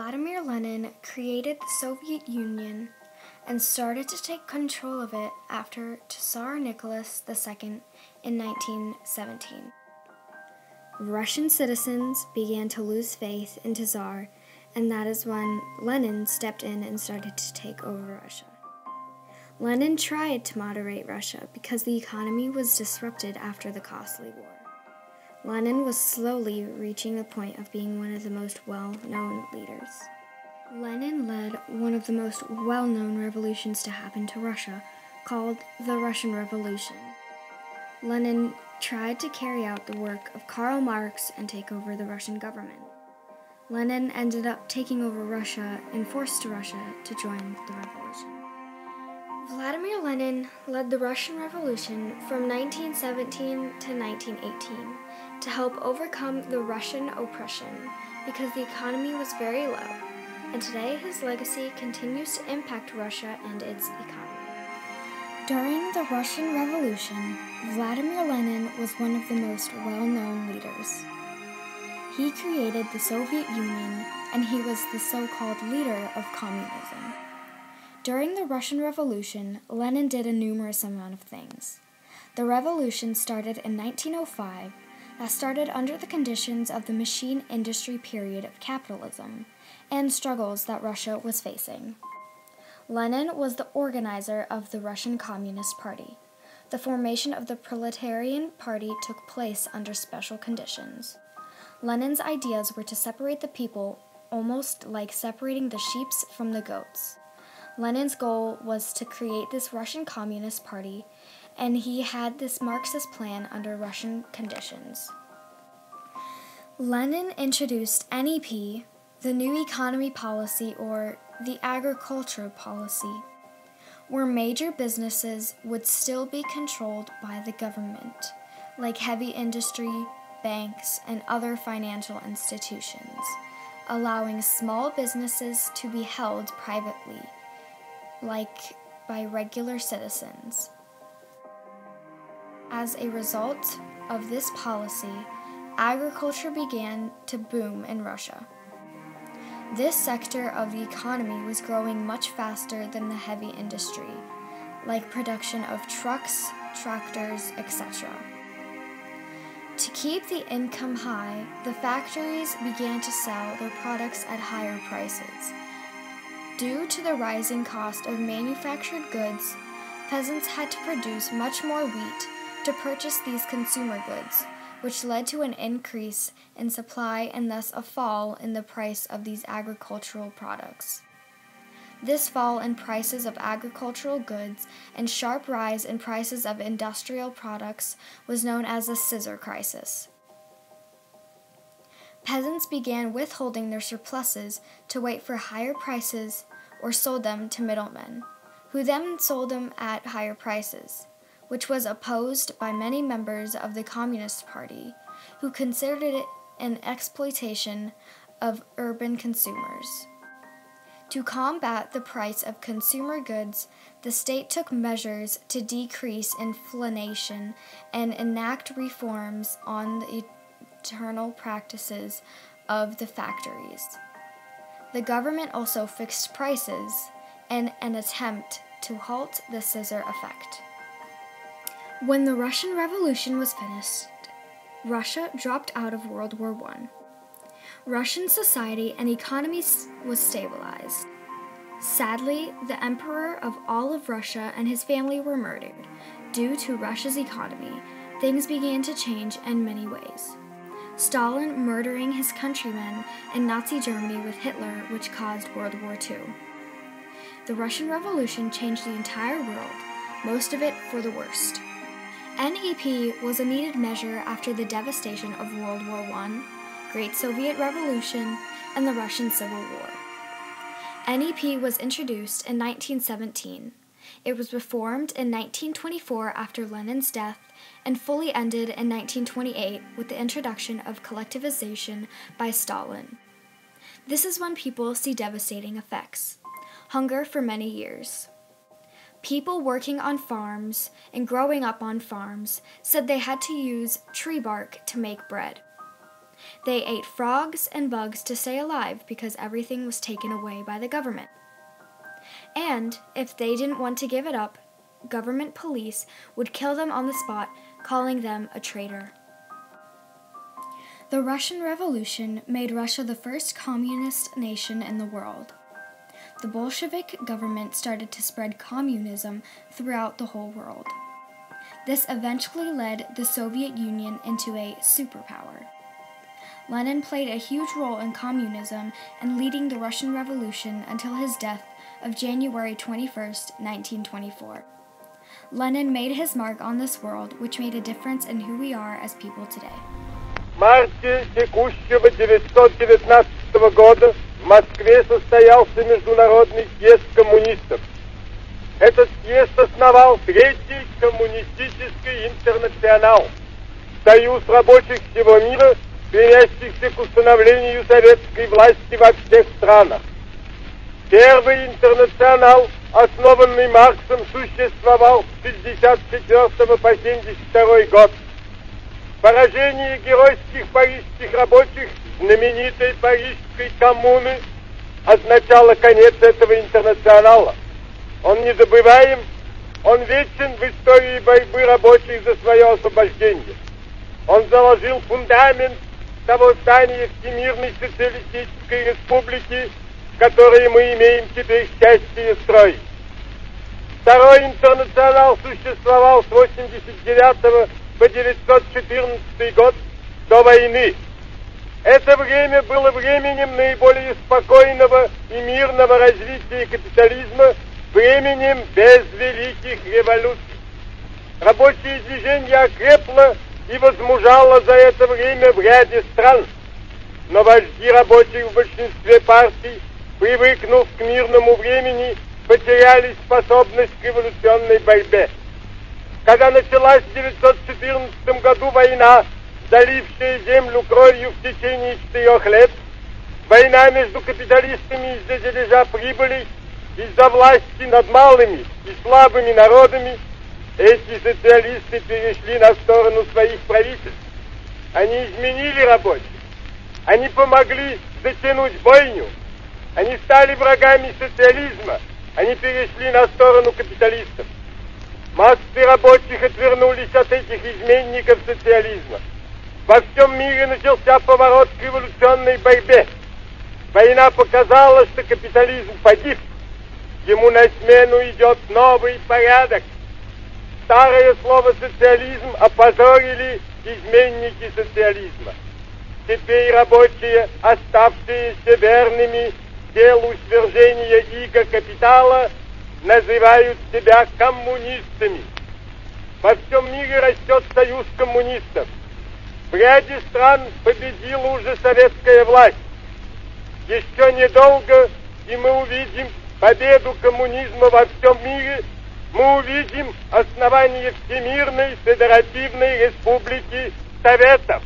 Vladimir Lenin created the Soviet Union and started to take control of it after Tsar Nicholas II in 1917. Russian citizens began to lose faith in Tsar, and that is when Lenin stepped in and started to take over Russia. Lenin tried to moderate Russia because the economy was disrupted after the costly war. Lenin was slowly reaching the point of being one of the most well-known leaders. Lenin led one of the most well-known revolutions to happen to Russia, called the Russian Revolution. Lenin tried to carry out the work of Karl Marx and take over the Russian government. Lenin ended up taking over Russia and forced Russia to join the revolution. Vladimir Lenin led the Russian Revolution from 1917 to 1918 to help overcome the Russian oppression because the economy was very low, and today his legacy continues to impact Russia and its economy. During the Russian Revolution, Vladimir Lenin was one of the most well-known leaders. He created the Soviet Union, and he was the so-called leader of communism. During the Russian Revolution, Lenin did a numerous amount of things. The revolution started in 1905, that started under the conditions of the machine industry period of capitalism and struggles that Russia was facing. Lenin was the organizer of the Russian Communist Party. The formation of the Proletarian Party took place under special conditions. Lenin's ideas were to separate the people, almost like separating the sheep from the goats. Lenin's goal was to create this Russian Communist Party, and he had this Marxist plan under Russian conditions. Lenin introduced NEP, the New Economy Policy, or the Agriculture Policy, where major businesses would still be controlled by the government, like heavy industry, banks, and other financial institutions, allowing small businesses to be held privately, like by regular citizens. As a result of this policy, agriculture began to boom in Russia. This sector of the economy was growing much faster than the heavy industry, like production of trucks, tractors, etc. To keep the income high, the factories began to sell their products at higher prices. Due to the rising cost of manufactured goods, peasants had to produce much more wheat to purchase these consumer goods, which led to an increase in supply and thus a fall in the price of these agricultural products. This fall in prices of agricultural goods and sharp rise in prices of industrial products was known as the scissor crisis. Peasants began withholding their surpluses to wait for higher prices or sold them to middlemen, who then sold them at higher prices, which was opposed by many members of the Communist Party, who considered it an exploitation of urban consumers. To combat the price of consumer goods, the state took measures to decrease inflation and enact reforms on the internal practices of the factories. The government also fixed prices in an attempt to halt the scissor effect. When the Russian Revolution was finished, Russia dropped out of World War I. Russian society and economy was stabilized. Sadly, the emperor of all of Russia and his family were murdered. Due to Russia's economy, things began to change in many ways. Stalin murdering his countrymen and Nazi Germany with Hitler, which caused World War II. The Russian Revolution changed the entire world, most of it for the worst. NEP was a needed measure after the devastation of World War I, Great Soviet Revolution, and the Russian Civil War. NEP was introduced in 1917. It was reformed in 1924 after Lenin's death and fully ended in 1928 with the introduction of collectivization by Stalin. This is when people see devastating effects. Hunger for many years. People working on farms and growing up on farms said they had to use tree bark to make bread. They ate frogs and bugs to stay alive because everything was taken away by the government. And if they didn't want to give it up, government police would kill them on the spot, calling them a traitor. The Russian Revolution made Russia the first communist nation in the world. The Bolshevik government started to spread communism throughout the whole world. This eventually led the Soviet Union into a superpower. Lenin played a huge role in communism and leading the Russian Revolution until his death of January 21st, 1924. Lenin made his mark on this world, which made a difference in who we are as people today. В марте текущего 1919 года в Москве состоялся международный съезд коммунистов. Этот съезд основал Третий коммунистический интернационал, союз рабочих всего мира, стремящихся к установлению советской власти во всех странах. Первый интернационал, основанный Марксом, существовал с 1964 по 1972 год. Поражение геройских парижских рабочих знаменитой Парижской коммуны означало конец этого интернационала. Он незабываем, он вечен в истории борьбы рабочих за свое освобождение. Он заложил фундамент того здания Всемирной социалистической республики, которые мы имеем теперь счастье строить. Второй интернационал существовал с 1989 по 1914 год до войны. Это время было временем наиболее спокойного и мирного развития капитализма, временем без великих революций. Рабочее движение окрепло и возмужало за это время в ряде стран, но вожди рабочих в большинстве партий, привыкнув к мирному времени, потеряли способность к революционной борьбе. Когда началась в 1914 году война, залившая землю кровью в течение 4 лет, война между капиталистами из-за дележа прибыли, из-за власти над малыми и слабыми народами, эти социалисты перешли на сторону своих правительств. Они изменили рабочих, они помогли затянуть бойню, они стали врагами социализма, они перешли на сторону капиталистов. Массы рабочих отвернулись от этих изменников социализма. Во всем мире начался поворот к революционной борьбе. Война показала, что капитализм погиб. Ему на смену идет новый порядок. Старое слово «социализм» опозорили изменники социализма. Теперь рабочие, оставшиеся верными делу свержения иго капитала, называют себя коммунистами. Во всем мире растет союз коммунистов. В ряде стран победила уже советская власть. Еще недолго, и мы увидим победу коммунизма во всем мире, мы увидим основание Всемирной Федеративной Республики Советов.